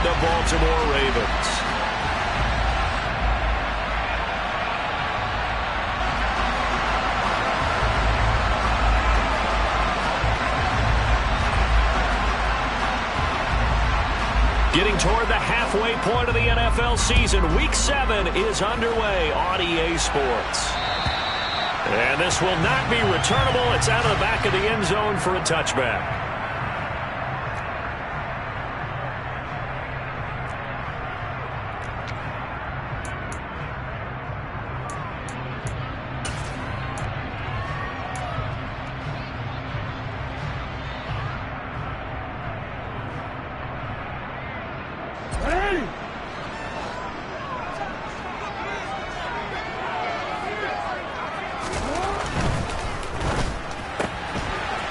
the Baltimore Ravens. Getting toward the halfway point of the NFL season. Week 7 is underway on EA Sports. And this will not be returnable. It's out of the back of the end zone for a touchback.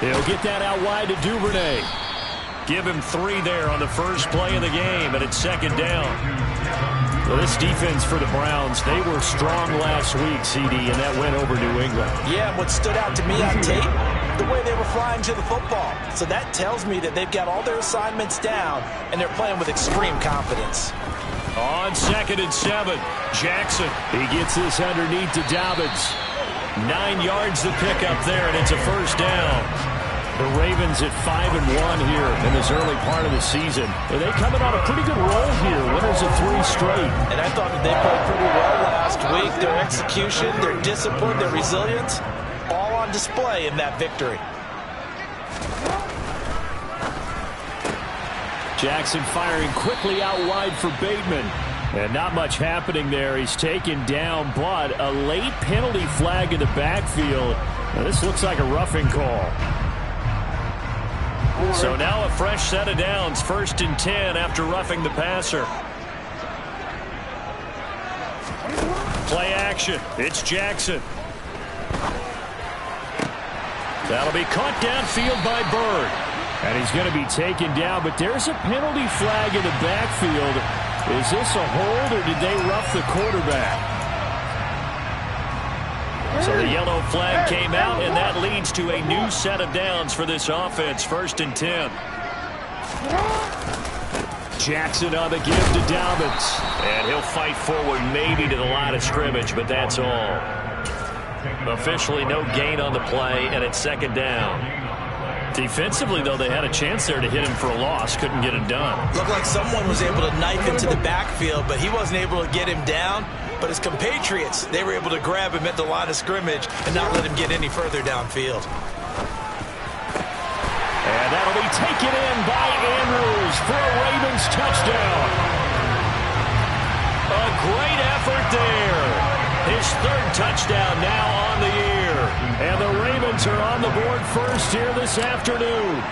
He'll get that out wide to Duvernay. Give him 3 there on the first play of the game, and it's second down. Well, this defense for the Browns, they were strong last week, CD, and that went over New England. Yeah, what stood out to me on tape, the way they were flying to the football. So that tells me that they've got all their assignments down, and they're playing with extreme confidence. On 2nd and 7, Jackson. He gets this underneath to Dobbins. 9 yards to pick up there, and it's a first down. The Ravens at 5-1 here in this early part of the season. And they coming on a pretty good roll here. Winners of 3 straight. And I thought that they played pretty well last week. Their execution, their discipline, their resilience, all on display in that victory. Jackson firing quickly out wide for Bateman. And not much happening there. He's taken down, but a late penalty flag in the backfield. Now, this looks like a roughing call. So now a fresh set of downs. 1st and 10 after roughing the passer. Play action. It's Jackson. That'll be caught downfield by Bird. And he's going to be taken down, but there's a penalty flag in the backfield. Is this a hold, or did they rough the quarterback? So the yellow flag came out, and that leads to a new set of downs for this offense. 1st and 10. Jackson on the give to Dobbins. And he'll fight forward maybe to the line of scrimmage, but that's all. Officially no gain on the play, and it's 2nd down. Defensively, though, they had a chance there to hit him for a loss. Couldn't get it done. Looked like someone was able to knife into the backfield, but he wasn't able to get him down. But his compatriots, they were able to grab him at the line of scrimmage and not let him get any further downfield. And that'll be taken in by Andrews for a Ravens touchdown. A great effort there. His 3rd touchdown now on the year. And the Ravens are on the board first here this afternoon.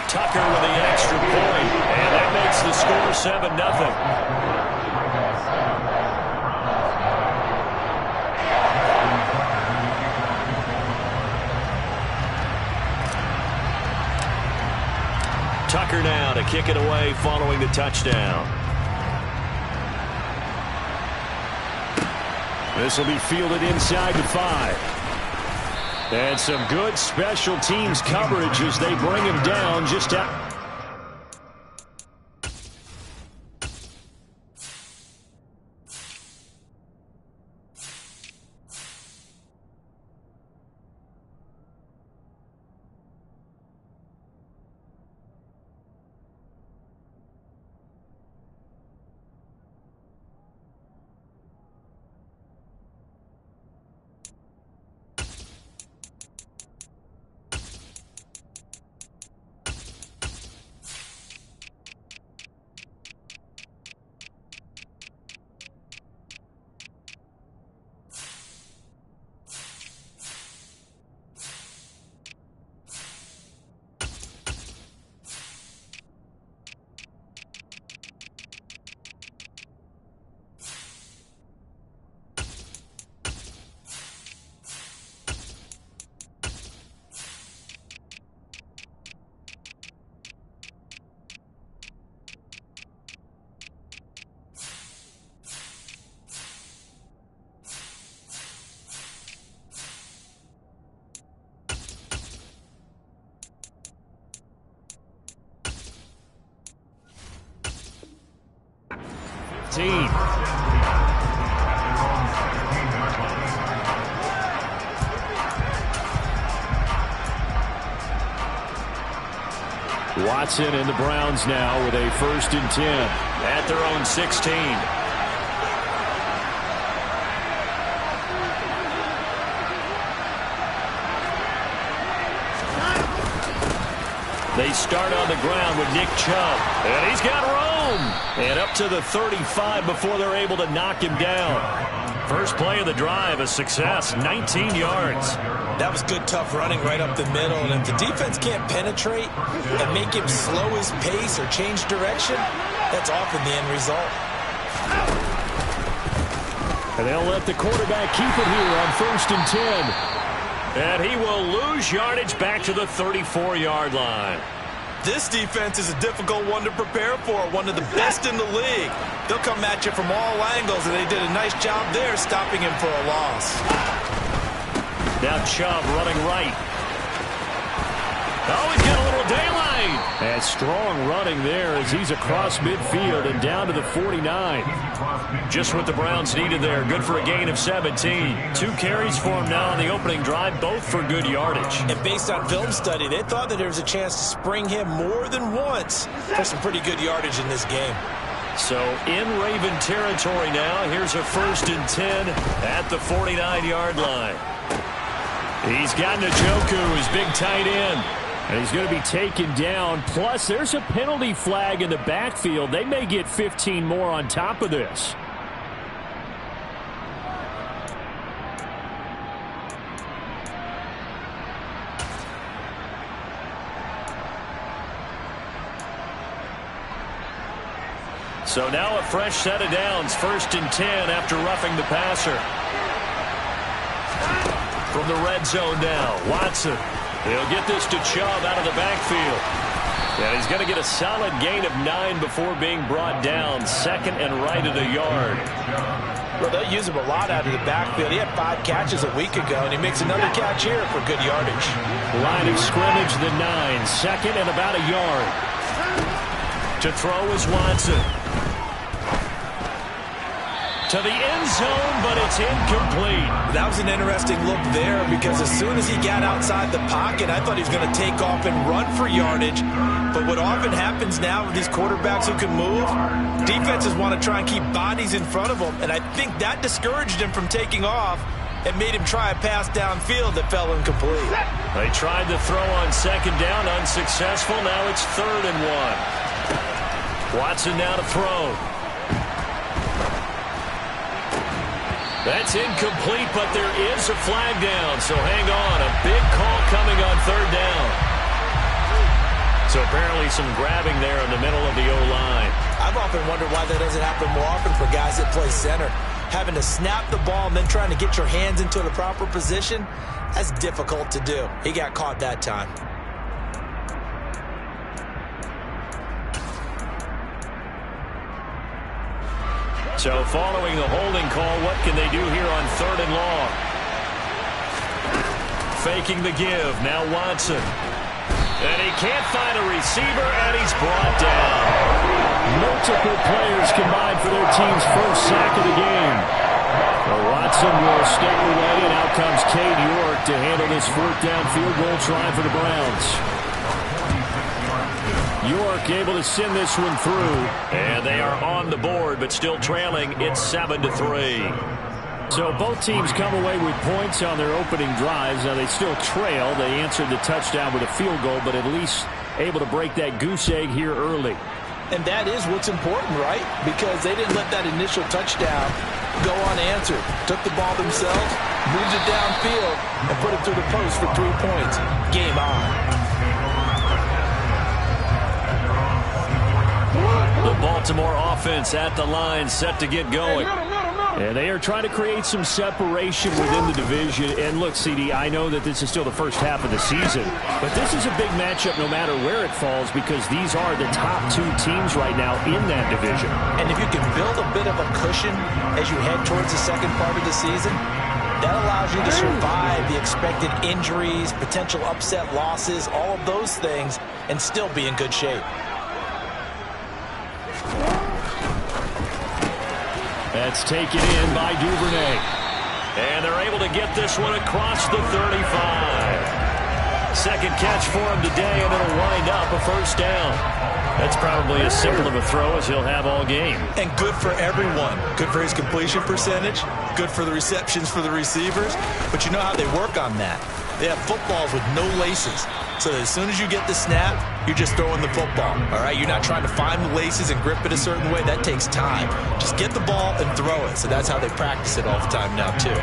Tucker with the extra point. And that makes the score 7-0. Tucker now to kick it away following the touchdown. This will be fielded inside the 5. And some good special teams coverage as they bring him down just out. 16. Watson and the Browns now with a 1st and 10 at their own 16. They start on the ground with Nick Chubb, and he's got room. And up to the 35 before they're able to knock him down. First play of the drive, a success, 19 yards. That was good, tough running right up the middle. And if the defense can't penetrate and make him slow his pace or change direction, that's often the end result. And they'll let the quarterback keep it here on 1st and 10. And he will lose yardage back to the 34-yard line. This defense is a difficult one to prepare for, one of the best in the league. They'll come at you from all angles, and they did a nice job there stopping him for a loss. Now Chubb running right. Oh, he's got a little daylight. And strong running there as he's across midfield and down to the 49. Just what the Browns needed there. Good for a gain of 17. 2 carries for him now on the opening drive, both for good yardage. And based on film study, they thought that there was a chance to spring him more than once for some pretty good yardage in this game. So in Raven territory now, here's a 1st and 10 at the 49-yard line. He's got Njoku, his big tight end. And he's going to be taken down. Plus, there's a penalty flag in the backfield. They may get 15 more on top of this. So now a fresh set of downs. 1st and 10 after roughing the passer. From the red zone now, Watson. He'll get this to Chubb out of the backfield. And he's going to get a solid gain of 9 before being brought down. 2nd and right at a yard. Well, they'll use him a lot out of the backfield. He had 5 catches a week ago, and he makes another catch here for good yardage. Line of scrimmage, the 9. 2nd and about a yard. To throw is Watson. To the end zone, but it's incomplete. That was an interesting look there because as soon as he got outside the pocket, I thought he was going to take off and run for yardage. But what often happens now with these quarterbacks who can move, defenses want to try and keep bodies in front of them, and I think that discouraged him from taking off and made him try a pass downfield that fell incomplete. They tried to throw on 2nd down, unsuccessful. Now it's 3rd and 1. Watson now to throw. That's incomplete, but there is a flag down, so hang on. A big call coming on 3rd down. So apparently some grabbing there in the middle of the O-line. I've often wondered why that doesn't happen more often for guys that play center. Having to snap the ball and then trying to get your hands into the proper position, that's difficult to do. He got caught that time. So following the holding call, what can they do here on 3rd and long? Faking the give. Now Watson. And he can't find a receiver, and he's brought down. Multiple players combined for their team's 1st sack of the game. Well, Watson will stay away, and out comes Cade York to handle this 4th down field goal try for the Browns. York able to send this one through, and they are on the board, but still trailing. It's 7-3. So both teams come away with points on their opening drives. Now they still trail. They answered the touchdown with a field goal, but at least able to break that goose egg here early. And that is what's important, right? Because they didn't let that initial touchdown go unanswered. Took the ball themselves, moved it downfield, and put it through the post for 3 points. Game on. The Baltimore offense at the line, set to get going. And they are trying to create some separation within the division. And look, CD, I know that this is still the first half of the season, but this is a big matchup no matter where it falls because these are the top 2 teams right now in that division. And if you can build a bit of a cushion as you head towards the second part of the season, that allows you to survive the expected injuries, potential upset losses, all of those things, and still be in good shape. That's taken in by Duvernay. And they're able to get this one across the 35. Second catch for him today, and it'll wind up a first down. That's probably as simple of a throw as he'll have all game. And good for everyone. Good for his completion percentage. Good for the receptions for the receivers. But you know how they work on that. They have footballs with no laces. So that as soon as you get the snap, you're just throwing the football. All right? You're not trying to find the laces and grip it a certain way. That takes time. Just get the ball and throw it. So that's how they practice it all the time now, too.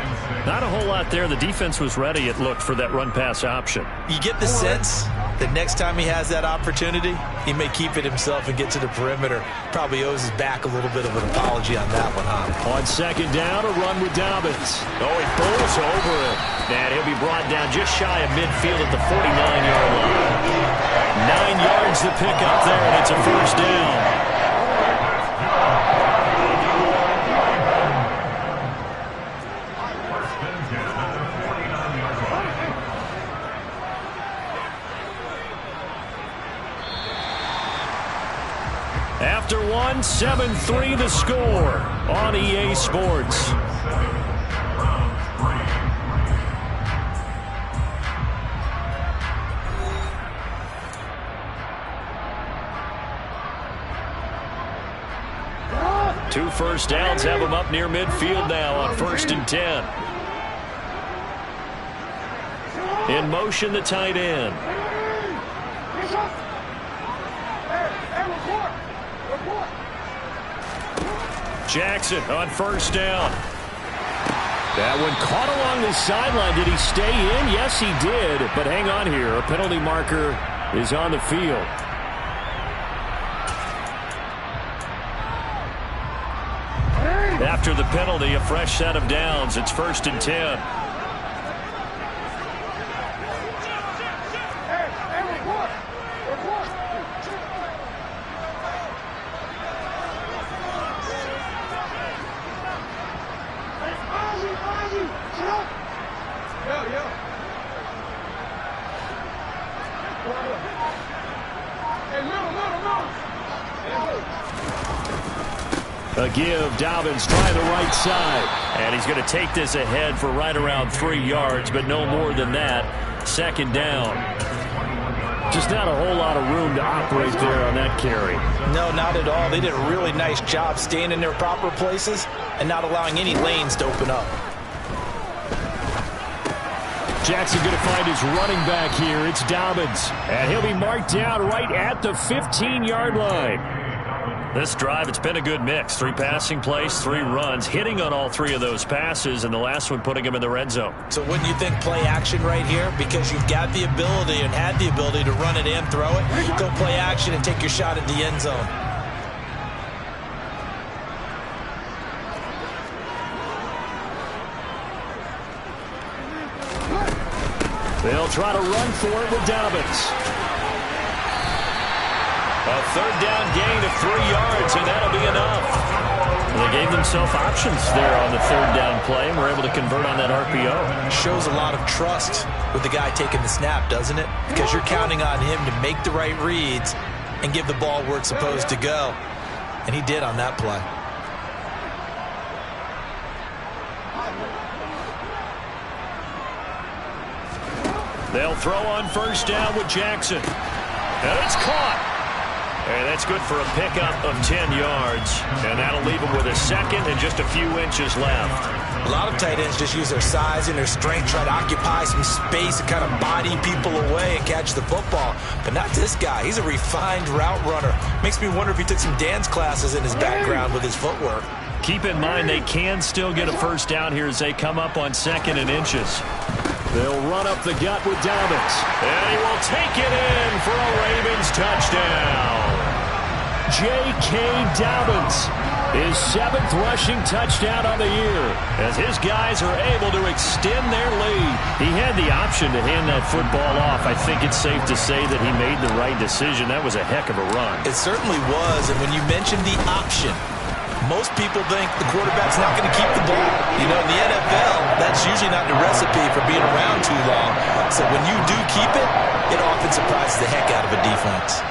Not a whole lot there. The defense was ready, it looked, for that run-pass option. You get the sense that next time he has that opportunity, he may keep it himself and get to the perimeter. Probably owes his back a little bit of an apology on that one, huh? On second down, a run with Dobbins. Oh, he bowls over it. And he'll be brought down just shy of midfield at the 49-yard line. 9 yards to pick up there, and it's a first down. After one, 7-3 the score on EA Sports. Two first downs have them up near midfield now on 1st and 10. In motion, the tight end. Jackson on first down. That one caught along the sideline. Did he stay in? Yes, he did. But hang on here. A penalty marker is on the field. After the penalty, a fresh set of downs. It's 1st and 10. A give, Dobbins trying the right side. And he's going to take this ahead for right around 3 yards, but no more than that. Second down. Just not a whole lot of room to operate there on that carry. No, not at all. They did a really nice job staying in their proper places and not allowing any lanes to open up. Jackson going to find his running back here. It's Dobbins. And he'll be marked down right at the 15-yard line. This drive, it's been a good mix. 3 passing plays, 3 runs, hitting on all 3 of those passes, and the last one putting him in the red zone. So wouldn't you think play action right here? Because you've got the ability and had the ability to run it in, throw it, go play action and take your shot at the end zone. They'll try to run for it with Dobbins. A third down gain of 3 yards, and that'll be enough. They gave themselves options there on the third down play, and were able to convert on that RPO. Shows a lot of trust with the guy taking the snap, doesn't it? Because you're counting on him to make the right reads and give the ball where it's supposed to go. And he did on that play. They'll throw on first down with Jackson. And it's caught. And that's good for a pickup of 10 yards. And that'll leave him with a second and just a few inches left. A lot of tight ends just use their size and their strength, try to occupy some space and kind of body people away and catch the football. But not this guy. He's a refined route runner. Makes me wonder if he took some dance classes in his background with his footwork. Keep in mind they can still get a first down here as they come up on 2nd and inches. They'll run up the gut with Dobbins. And he will take it in for a Ravens touchdown. J.K. Dobbins, his 7th rushing touchdown on the year, as his guys are able to extend their lead. He had the option to hand that football off. I think it's safe to say that he made the right decision. That was a heck of a run. It certainly was, and when you mentioned the option, most people think the quarterback's not going to keep the ball. You know, in the NFL, that's usually not the recipe for being around too long. So when you do keep it, it often surprises the heck out of a defense.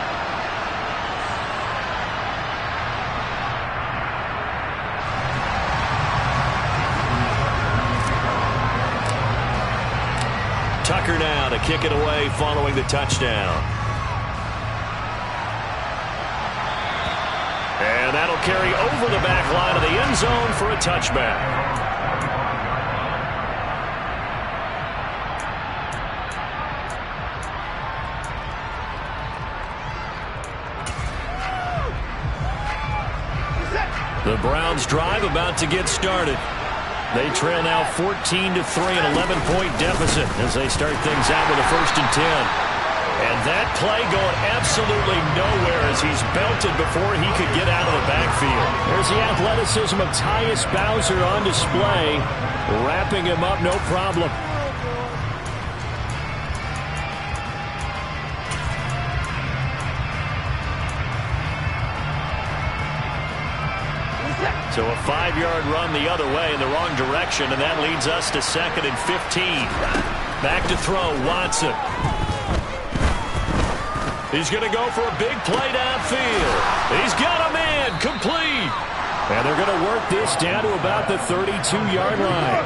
kick it away following the touchdown. And that'll carry over the back line of the end zone for a touchback. The Browns drive about to get started. They trail now 14-3, an 11-point deficit as they start things out with a 1st and 10. And that play going absolutely nowhere as he's belted before he could get out of the backfield. There's the athleticism of Tyus Bowser on display, wrapping him up no problem. So a 5-yard run the other way in the wrong direction, and that leads us to 2nd and 15. Back to throw, Watson. He's going to go for a big play downfield. He's got a man, complete. And they're going to work this down to about the 32-yard line.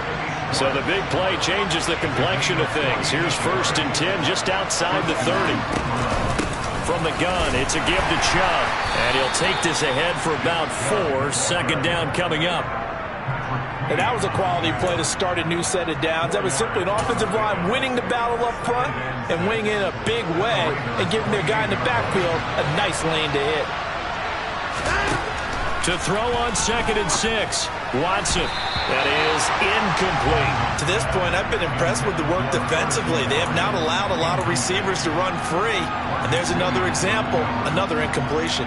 So the big play changes the complexion of things. Here's 1st and 10 just outside the 30. From the gun, it's a give to Chubb. And he'll take this ahead for about 4. 2nd down coming up. And that was a quality play to start a new set of downs. That was simply an offensive line winning the battle up front and winning in a big way and giving their guy in the backfield a nice lane to hit. To throw on 2nd and 6. Watson. That is incomplete. To this point, I've been impressed with the work defensively. They have not allowed a lot of receivers to run free. And there's another example, another incompletion.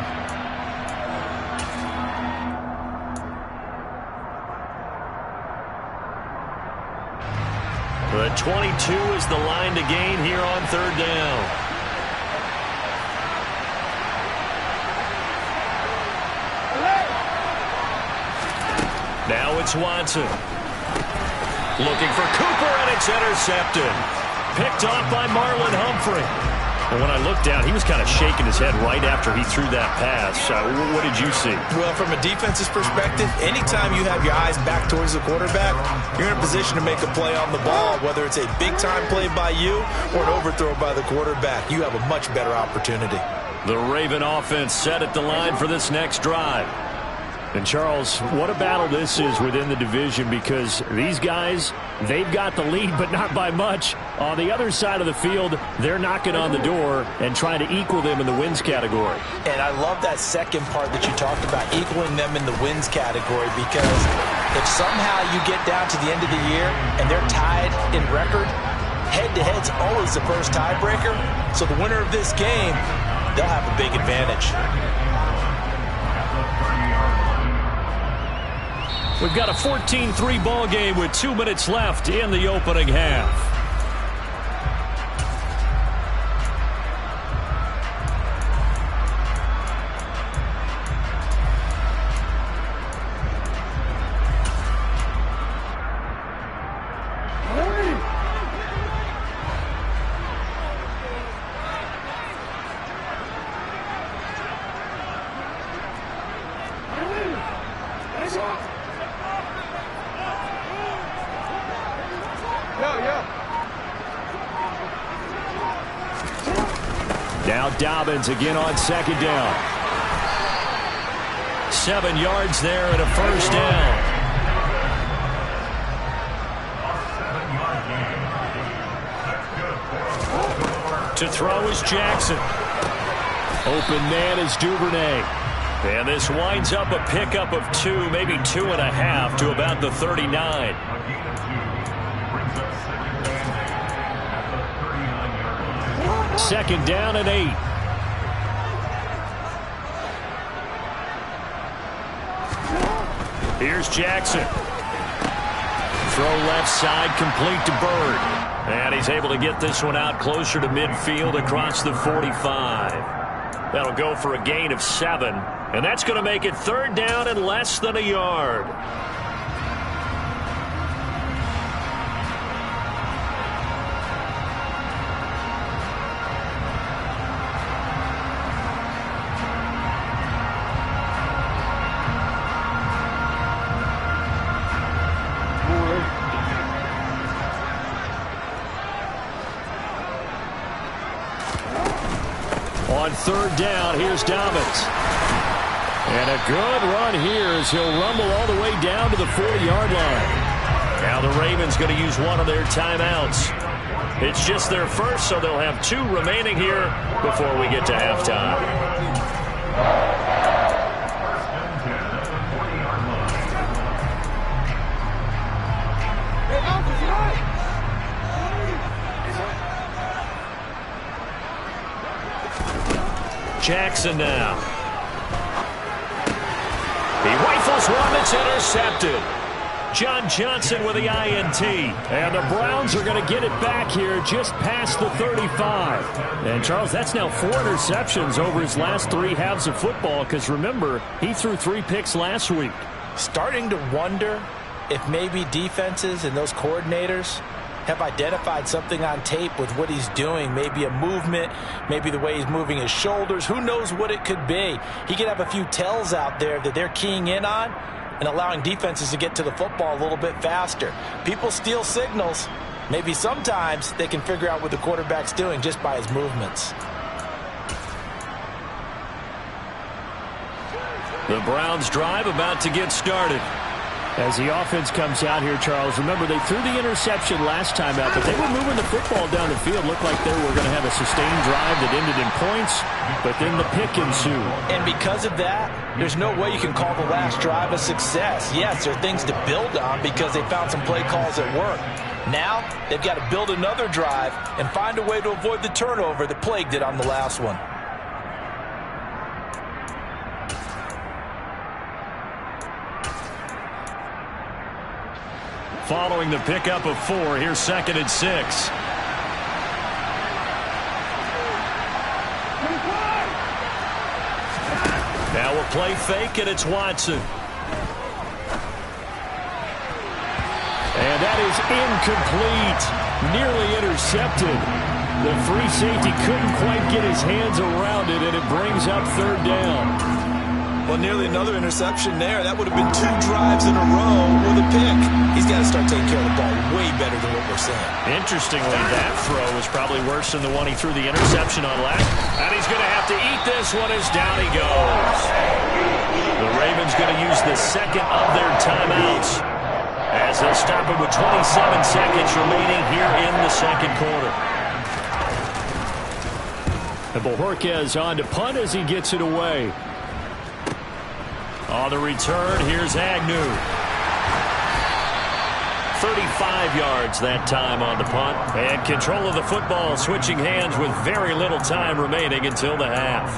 The 22 is the line to gain here on 3rd down. Now it's Watson. Looking for Cooper, and it's intercepted. Picked off by Marlon Humphrey. And when I looked down, he was kind of shaking his head right after he threw that pass. What did you see? Well, from a defense's perspective, anytime you have your eyes back towards the quarterback, you're in a position to make a play on the ball, whether it's a big-time play by you or an overthrow by the quarterback. You have a much better opportunity. The Raven offense set at the line for this next drive. And, Charles, what a battle this is within the division, because these guys, they've got the lead, but not by much. On the other side of the field, they're knocking on the door and trying to equal them in the wins category. And I love that second part that you talked about, equaling them in the wins category, because if somehow you get down to the end of the year and they're tied in record, head-to-head's always the first tiebreaker. So the winner of this game, they'll have a big advantage. We've got a 14-3 ball game with 2 minutes left in the opening half. Now Dobbins again on 2nd down. 7 yards there and a 1st down. To throw is Jackson. Open man is Duvernay. And this winds up a pickup of 2, maybe 2.5 to about the 39. Second down and 8. Here's Jackson. Throw left side, complete to Bird. And he's able to get this one out closer to midfield across the 45. That'll go for a gain of 7. And that's going to make it 3rd down and less than a yard. On third down, here's Dobbins. And a good run here as he'll rumble all the way down to the 40-yard line. Now the Ravens going to use one of their timeouts. It's just their first, so they'll have 2 remaining here before we get to halftime. Jackson now. He rifles one that's intercepted. John Johnson with the INT. And the Browns are going to get it back here just past the 35. And, Charles, that's now 4 interceptions over his last 3 halves of football because, remember, he threw 3 picks last week. Starting to wonder if maybe defenses and those coordinators have identified something on tape with what he's doing. Maybe a movement, maybe the way he's moving his shoulders. Who knows what it could be? He could have a few tells out there that they're keying in on and allowing defenses to get to the football a little bit faster. People steal signals. Maybe sometimes they can figure out what the quarterback's doing just by his movements. The Browns drive about to get started. As the offense comes out here, Charles, remember they threw the interception last time out, but they were moving the football down the field. Looked like they were going to have a sustained drive that ended in points, but then the pick ensued. And because of that, there's no way you can call the last drive a success. Yes, there are things to build on because they found some play calls at work. Now, they've got to build another drive and find a way to avoid the turnover that plagued it on the last one. Following the pickup of 4, here's 2nd and 6. Now we'll play fake, and it's Watson. And that is incomplete. Nearly intercepted. The free safety couldn't quite get his hands around it, and it brings up 3rd down. Well, nearly another interception there. That would have been 2 drives in a row with a pick. He's got to start taking care of the ball way better than what we're seeing. Interestingly, that throw was probably worse than the one he threw the interception on last. And he's going to have to eat this one as down he goes. The Ravens going to use the 2nd of their timeouts as they'll stop it with 27 seconds remaining here in the 2nd quarter. And Bojorquez on to punt as he gets it away. On the return, here's Agnew. 35 yards that time on the punt. And control of the football switching hands with very little time remaining until the half.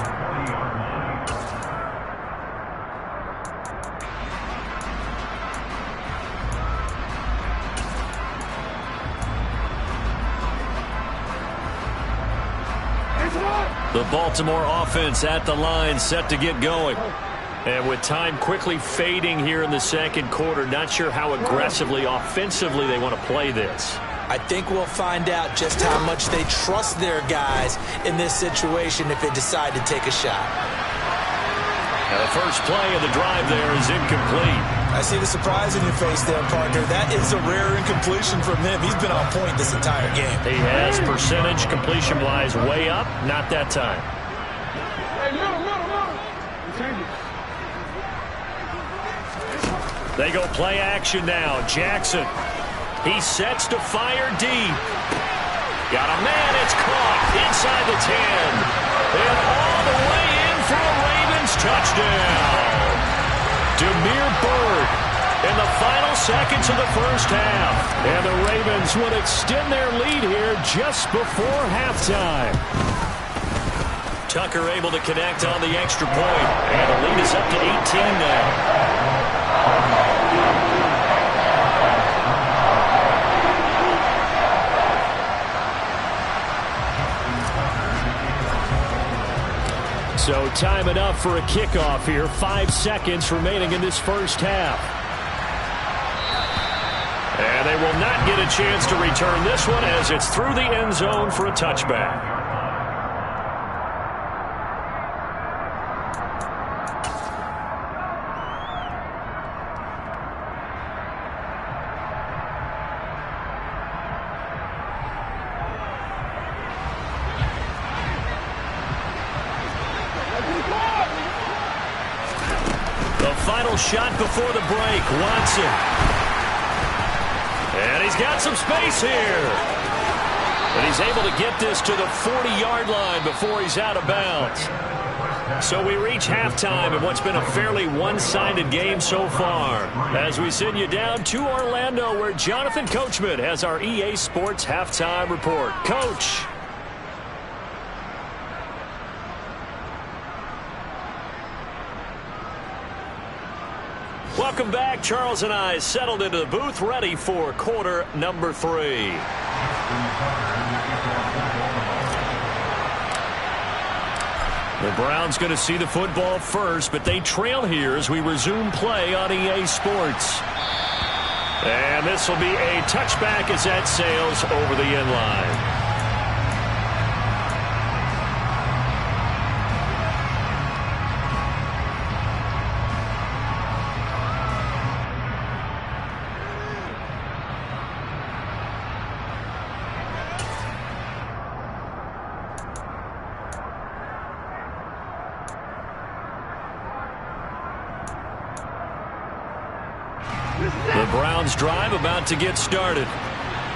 The Baltimore offense at the line set to get going. And with time quickly fading here in the 2nd quarter, not sure how aggressively, offensively they want to play this. I think we'll find out just how much they trust their guys in this situation if they decide to take a shot. Now the first play of the drive there is incomplete. I see the surprise in your face there, partner. That is a rare incompletion from him. He's been on point this entire game. He has percentage completion-wise way up, not that time. They go play action now. Jackson. He sets to fire deep. Got a man. It's caught inside the 10. And all the way in for a Ravens touchdown. Demir Bird in the final seconds of the first half. And the Ravens would extend their lead here just before halftime. Tucker able to connect on the extra point. And the lead is up to 18 now. So time enough for a kickoff here. 5 seconds remaining in this first half. And they will not get a chance to return this one as it's through the end zone for a touchback. final shot before the break. Watson. And he's got some space here. And he's able to get this to the 40-yard line before he's out of bounds. So we reach halftime in what's been a fairly one-sided game so far. As we send you down to Orlando, where Jonathan Coachman has our EA Sports halftime report. Coach. Welcome back. Charles and I settled into the booth, ready for quarter number 3. The Browns going to see the football first, but they trail here as we resume play on EA Sports. And this will be a touchback as that sails over the end line. The Browns drive about to get started.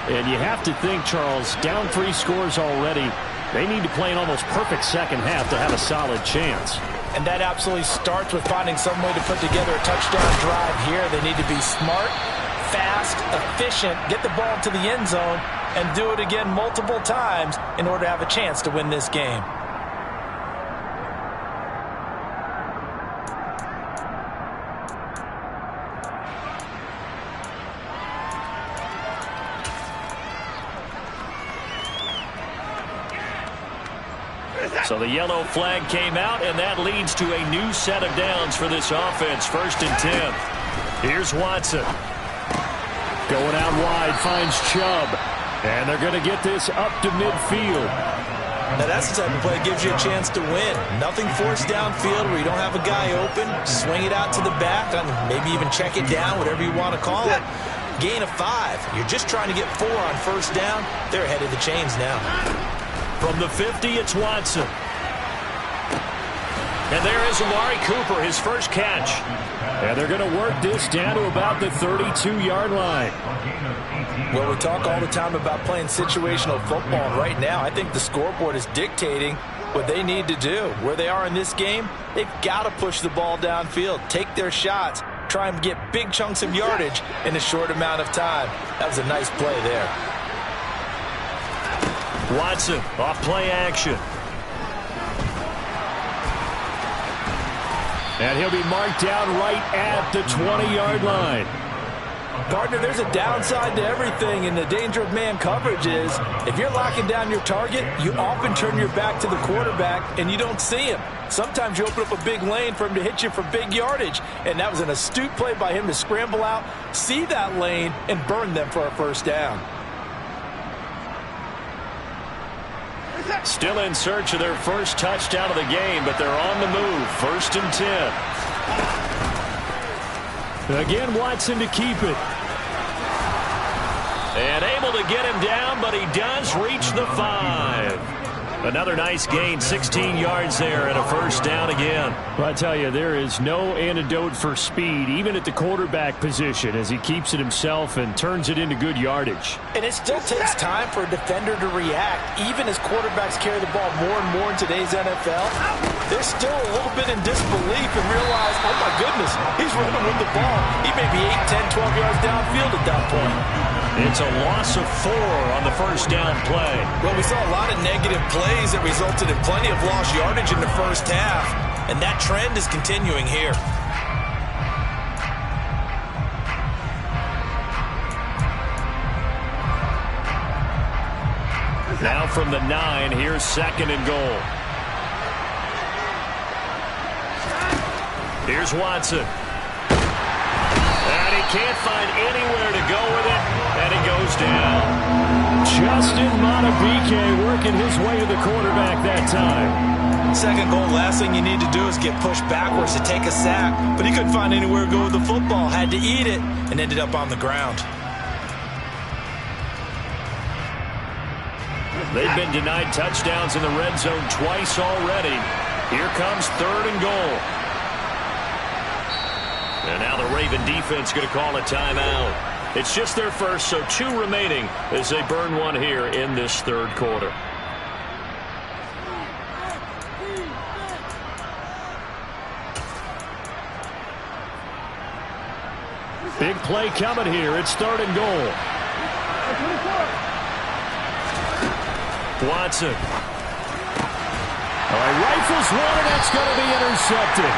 And you have to think, Charles, down 3 scores already. They need to play an almost perfect second half to have a solid chance. And that absolutely starts with finding some way to put together a touchdown drive here. They need to be smart, fast, efficient, get the ball to the end zone, and do it again multiple times in order to have a chance to win this game. So the yellow flag came out, and that leads to a new set of downs for this offense. 1st and 10. Here's Watson. Going out wide, finds Chubb. And they're going to get this up to midfield. Now that's the type of play that gives you a chance to win. Nothing forced downfield where you don't have a guy open. Swing it out to the back, and maybe even check it down, whatever you want to call it. Gain of 5. You're just trying to get 4 on 1st down. They're ahead of the chains now. From the 50, it's Watson. And there is Amari Cooper, his first catch. And they're going to work this down to about the 32-yard line. Well, we talk all the time about playing situational football, and right now I think the scoreboard is dictating what they need to do. Where they are in this game, they've got to push the ball downfield, take their shots, try and get big chunks of yardage in a short amount of time. That was a nice play there. Watson, off play action. And he'll be marked down right at the 20-yard line. Partner, there's a downside to everything, and the danger of man coverage is if you're locking down your target, you often turn your back to the quarterback and you don't see him. Sometimes you open up a big lane for him to hit you for big yardage, and that was an astute play by him to scramble out, see that lane, and burn them for a 1st down. Still in search of their first touchdown of the game, but they're on the move. 1st and 10. Again, Watson to keep it. And able to get him down, but he does reach the 5. Another nice gain, 16 yards there, and a 1st down again. Well, I tell you, there is no antidote for speed, even at the quarterback position, as he keeps it himself and turns it into good yardage. And it still takes time for a defender to react. Even as quarterbacks carry the ball more and more in today's NFL, they're still a little bit in disbelief and realize, oh my goodness, he's running with the ball. He may be 8, 10, 12 yards downfield at that point. It's a loss of 4 on the 1st down play. Well, we saw a lot of negative plays that resulted in plenty of lost yardage in the 1st half, and that trend is continuing here. Now from the 9, here's 2nd and goal. Here's Watson. And he can't find anywhere to go with it, and he goes down. Justin Madubuike working his way to the quarterback that time. 2nd goal, last thing you need to do is get pushed backwards to take a sack, but he couldn't find anywhere to go with the football, had to eat it, and ended up on the ground. They've been denied touchdowns in the red zone twice already. Here comes 3rd and goal. And now the Raven defense going to call a timeout. It's just their first, so 2 remaining as they burn one here in this third quarter. Big play coming here. It's 3rd and goal. Watson. All right, rifles one, and that's going to be intercepted.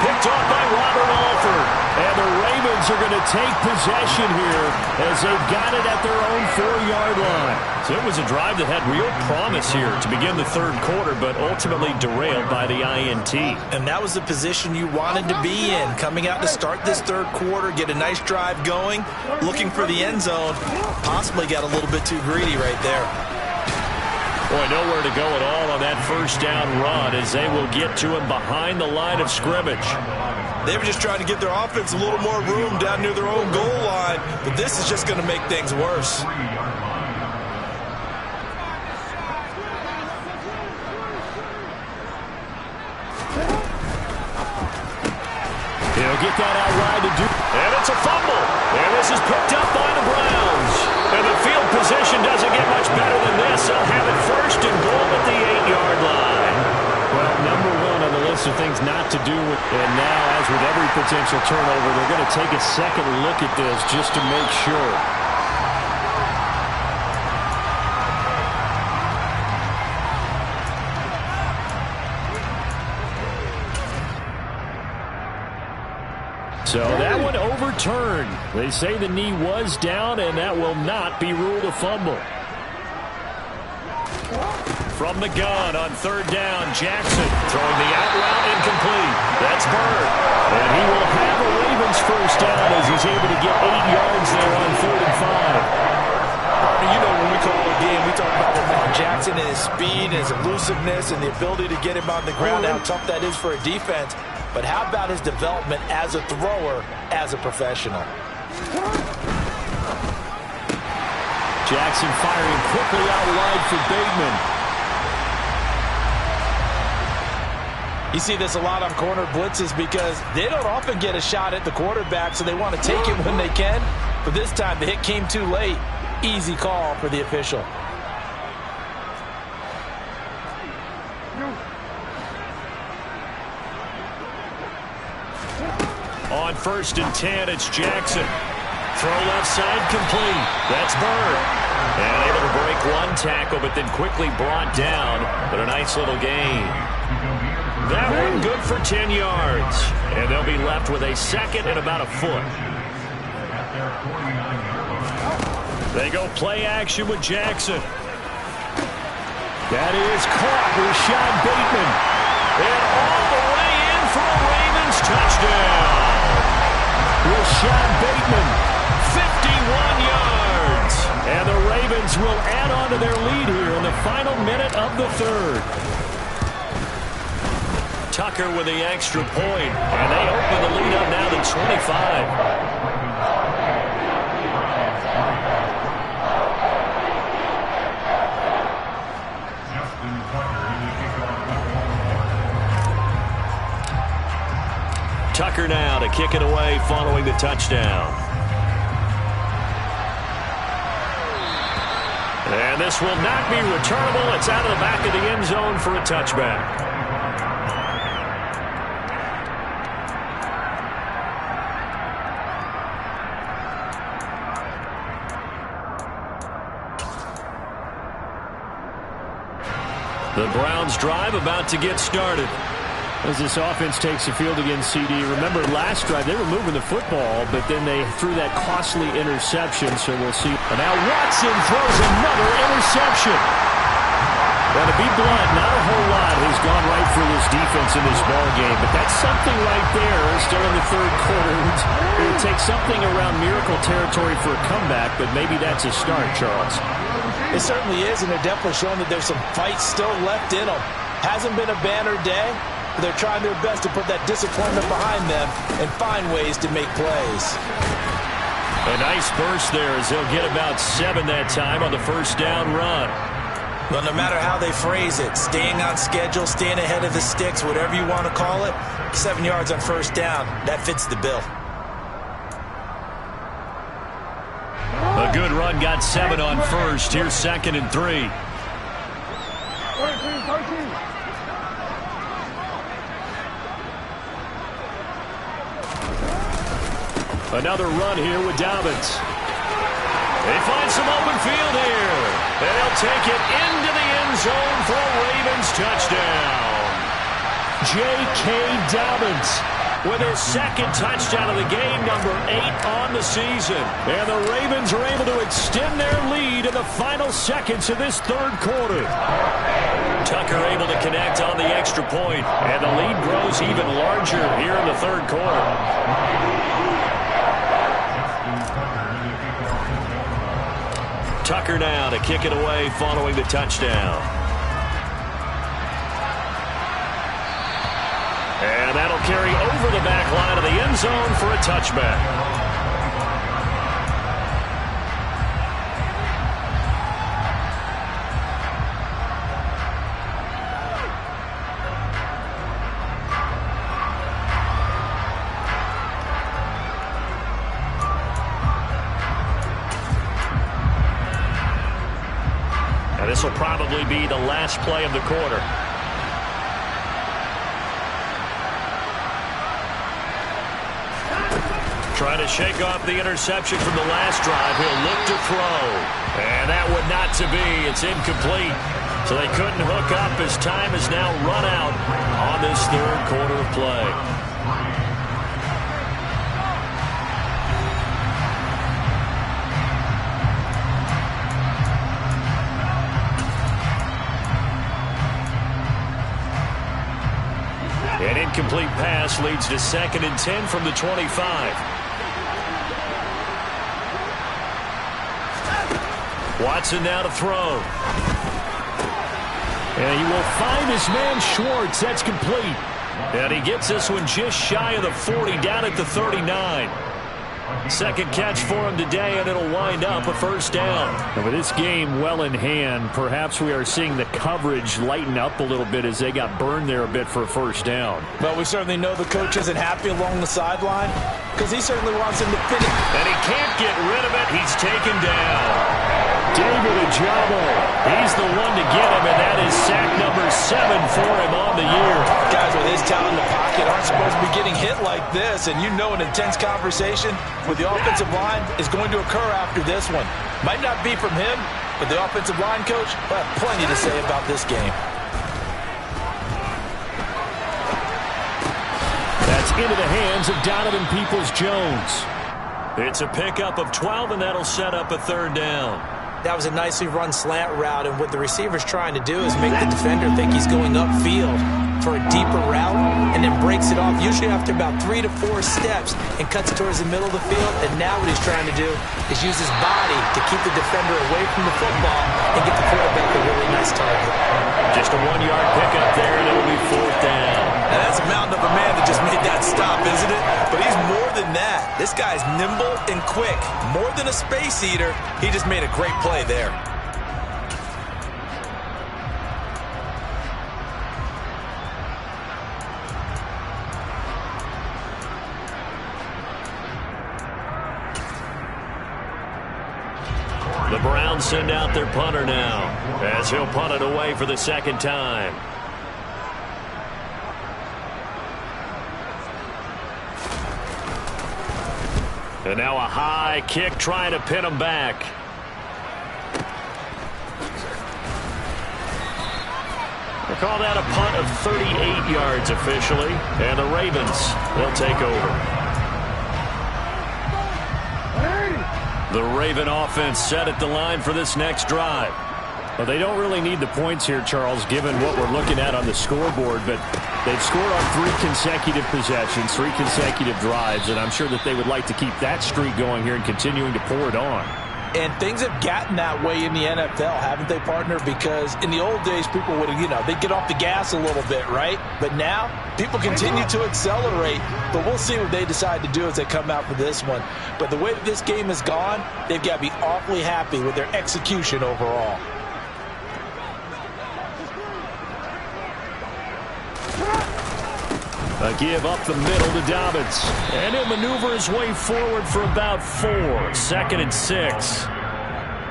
Picked off by Robert Alford. And the Ravens are going to take possession here as they've got it at their own 4-yard line. So it was a drive that had real promise here to begin the third quarter, but ultimately derailed by the INT. And that was the position you wanted to be in. Coming out to start this third quarter, get a nice drive going, looking for the end zone. Possibly got a little bit too greedy right there. Boy, nowhere to go at all on that first down run as they will get to him behind the line of scrimmage. They were just trying to get their offense a little more room down near their own goal line, but this is just going to make things worse. He'll get that out wide to do. And it's a fumble. And this is picked up by the Browns. And the field position doesn't get much better than this. They'll have it 1st and goal at the 8-yard line. Well, number 1 on the list of things not to do. And now, as with every potential turnover, they're going to take a second look at this just to make sure. So that one overturned. They say the knee was down, and that will not be ruled a fumble. From the gun on 3rd down, Jackson throwing the out route incomplete. That's Bird. And he will have a Ravens first down as he's able to get 8 yards there on 3rd and 5. You know, when we call a game, we talk about Lamar Jackson and his speed and his elusiveness and the ability to get him on the ground, how tough that is for a defense. But how about his development as a thrower, as a professional? Jackson firing quickly out wide for Bateman. You see this a lot on corner blitzes because they don't often get a shot at the quarterback, so they want to take it when they can. But this time, the hit came too late. Easy call for the official. On 1st and 10, it's Jackson. Throw left side complete. That's Bird. And able to break one tackle, but then quickly brought down. But a nice little gain. That one good for 10 yards. And they'll be left with a second and about a foot. They go play action with Jackson. That is caught. Rashad Bateman. And all the way in for a Ravens touchdown. Rashad Bateman, 51 yards. And the Ravens will add on to their lead here in the final minute of the third. Tucker with the extra point. And they open the lead up now to 25. Tucker now to kick it away following the touchdown. And this will not be returnable. It's out of the back of the end zone for a touchback. The Browns drive about to get started. As this offense takes the field against CD. Remember, last drive, they were moving the football, but then they threw that costly interception, so we'll see. And now Watson throws another interception. Now, to be blunt, not a whole lot has gone right for this defense in this ballgame, but that's something right there still in the third quarter. It would take something around miracle territory for a comeback, but maybe that's a start, Charles. It certainly is, and they're definitely showing that there's some fight still left in them. Hasn't been a banner day. They're trying their best to put that disappointment behind them and find ways to make plays. A nice burst there as they'll get about 7 that time on the first down run. Well, no matter how they phrase it, staying on schedule, staying ahead of the sticks, whatever you want to call it, 7 yards on first down, that fits the bill. Good run, got 7 on first. Here's 2nd and 3. Another run here with Dobbins. They find some open field here. And they'll take it into the end zone for a Ravens touchdown. J.K. Dobbins with his 2nd touchdown of the game, number 8 on the season. And the Ravens are able to extend their lead in the final seconds of this 3rd quarter. Tucker able to connect on the extra point, and the lead grows even larger here in the 3rd quarter. Tucker now to kick it away following the touchdown. And that'll carry over the back line of the end zone for a touchback. And this will probably be the last play of the quarter. Trying to shake off the interception from the last drive. He'll look to throw. And that would not to be. It's incomplete. So they couldn't hook up as time has now run out on this 3rd quarter of play. An incomplete pass leads to 2nd and 10 from the 25. Watson now to throw. And he will find his man Schwartz. That's complete. And he gets this one just shy of the 40, down at the 39. 2nd catch for him today, and it'll wind up a 1st down. And with this game well in hand, perhaps we are seeing the coverage lighten up a little bit as they got burned there a bit for a 1st down. But we certainly know the coach isn't happy along the sideline because he certainly wants him to finish. And he can't get rid of it. He's taken down. David Ojabo, he's the one to get him, and that is sack number 7 for him on the year. Guys with his talent in the pocket aren't supposed to be getting hit like this, and you know an intense conversation with the offensive line is going to occur after this one. Might not be from him, but the offensive line coach will have plenty to say about this game. That's into the hands of Donovan Peoples-Jones. It's a pickup of 12, and that'll set up a 3rd down. That was a nicely run slant route, and what the receiver's trying to do is make the defender think he's going upfield for a deeper route and then breaks it off, usually after about 3 to 4 steps, and cuts towards the middle of the field. And now what he's trying to do is use his body to keep the defender away from the football and get the quarterback a really nice target. Just a 1-yard pickup there, and it'll be 4th down. Now that's a mountain of a man that just made that stop, isn't it? But he's more than that. This guy's nimble and quick. More than a space eater, he just made a great play there. The Browns send out their punter now as he'll punt it away for the 2nd time. And now a high kick trying to pin him back. They call that a punt of 38 yards officially. And the Ravens, they'll take over. The Raven offense set at the line for this next drive. Well, they don't really need the points here, Charles, given what we're looking at on the scoreboard, but they've scored on 3 consecutive possessions, 3 consecutive drives, and I'm sure that they would like to keep that streak going here and continuing to pour it on. And things have gotten that way in the NFL, haven't they, partner? Because in the old days, people would, they'd get off the gas a little bit, right? But now, people continue to accelerate, but we'll see what they decide to do as they come out for this one. But the way that this game has gone, they've got to be awfully happy with their execution overall. A give up the middle to Dobbins. And he'll maneuver his way forward for about 4. 2nd and 6.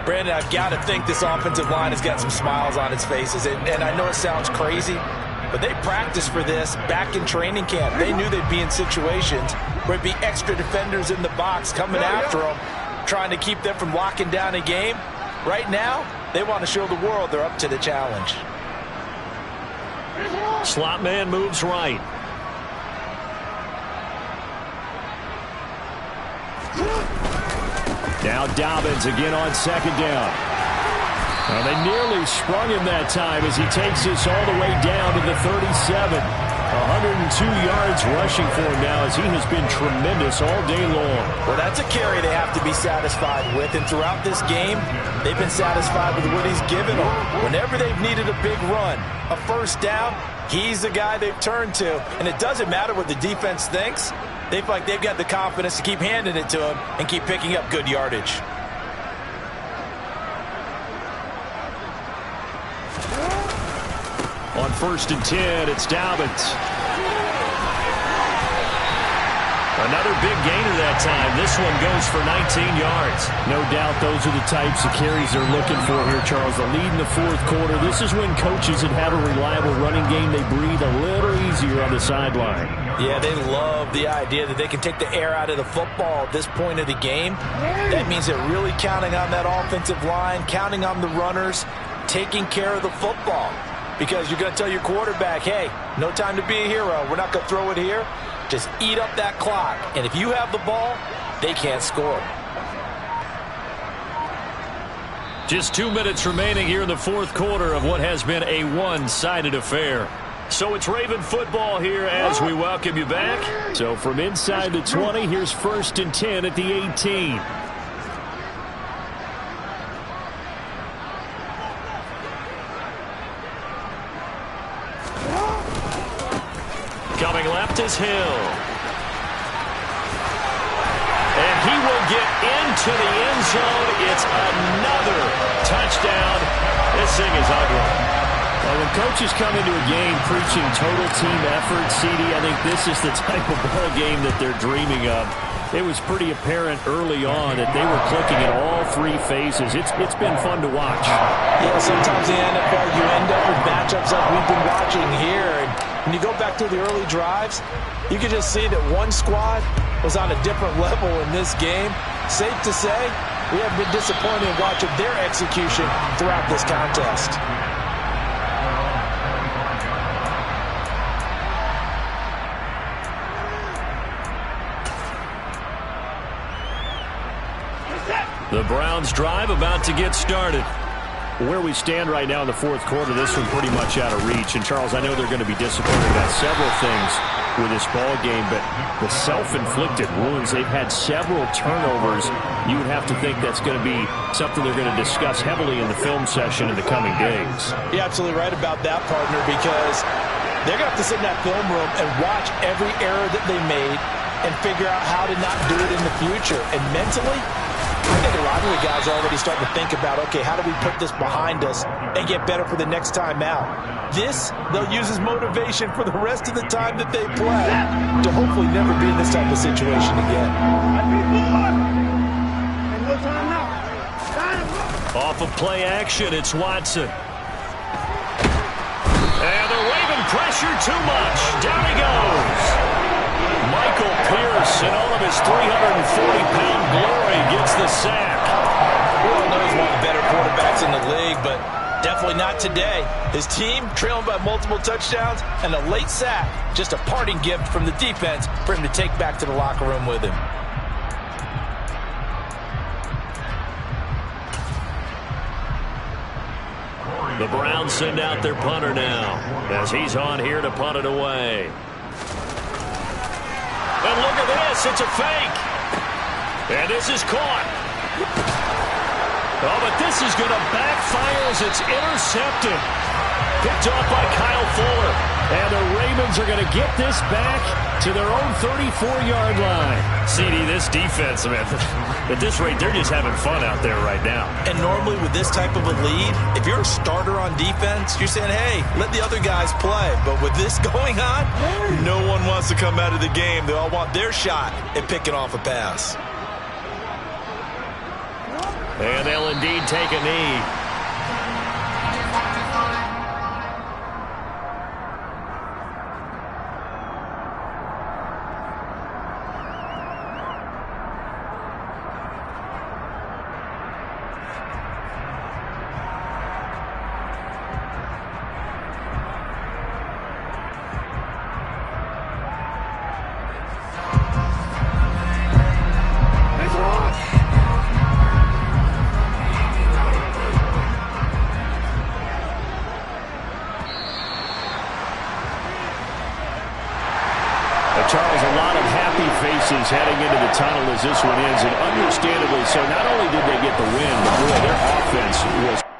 Brandon, I've got to think this offensive line has got some smiles on its faces. And I know it sounds crazy, but they practiced for this back in training camp. They knew they'd be in situations where it'd be extra defenders in the box coming after them, trying to keep them from locking down a game. Right now, they want to show the world they're up to the challenge. Slot man moves right. Now Dobbins again on second down. Well, they nearly sprung him that time as he takes this all the way down to the 37. 102 yards rushing for him now as he has been tremendous all day long. Well, that's a carry they have to be satisfied with. And throughout this game, they've been satisfied with what he's given them. Whenever they've needed a big run, a first down, he's the guy they've turned to. And it doesn't matter what the defense thinks. They feel like they've got the confidence to keep handing it to him and keep picking up good yardage. On 1st and 10, it's Dobbins. Another big gainer that time. This one goes for 19 yards. No doubt those are the types of carries they're looking for here, Charles. The lead in the fourth quarter. This is when coaches that have a reliable running game, they breathe a little easier on the sideline. Yeah, they love the idea that they can take the air out of the football at this point of the game. That means they're really counting on that offensive line, counting on the runners, taking care of the football. Because you're going to tell your quarterback, hey, no time to be a hero. We're not going to throw it here. Just eat up that clock. And if you have the ball, they can't score. Just 2 minutes remaining here in the fourth quarter of what has been a one-sided affair. So it's Raven football here as we welcome you back. So from inside the 20, here's 1st and 10 at the 18. Coming left is Hill. And he will get into the end zone. It's another touchdown. This thing is ugly. Well, when coaches come into a game preaching total team effort, CD, I think this is the type of ball game that they're dreaming of. It was pretty apparent early on that they were clicking at all three phases. It's been fun to watch. Yeah, sometimes in the NFL you end up with matchups like we've been watching here. And when you go back to the early drives, you can just see that one squad was on a different level in this game. Safe to say, we have been disappointed in watching their execution throughout this contest. The Browns drive about to get started. Where we stand right now in the fourth quarter, this one pretty much out of reach. And, Charles, I know they're going to be disappointed about several things with this ball game, but the self-inflicted wounds, they've had several turnovers. You would have to think that's going to be something they're going to discuss heavily in the film session in the coming days. You're absolutely right about that, partner, because they're going to have to sit in that film room and watch every error that they made and figure out how to not do it in the future. And mentally, I think a lot of the guys are already starting to think about, okay, how do we put this behind us and get better for the next time out? This, they'll use as motivation for the rest of the time that they play to hopefully never be in this type of situation again. Off of play action, it's Watson. And they're waving pressure too much. Down he goes. Michael Pierce, in all of his 340-pound glory, gets the sack. We all know he's one of the better quarterbacks in the league, but definitely not today. His team trailing by multiple touchdowns and a late sack. Just a parting gift from the defense for him to take back to the locker room with him. The Browns send out their punter now as he's on here to punt it away. And look at this, it's a fake. And this is caught. Oh, but this is going to backfire as it's intercepted. Picked off by Kyle Fuller. And the Ravens are going to get this back to their own 34-yard line. CD, this defense, man, at this rate, they're just having fun out there right now. And normally with this type of a lead, if you're a starter on defense, you're saying, hey, let the other guys play. But with this going on, no one wants to come out of the game. They all want their shot at picking off a pass. And they'll indeed take a knee. Charles, a lot of happy faces heading into the tunnel as this one ends, and understandably so. Not only did they get the win, but boy, their offense was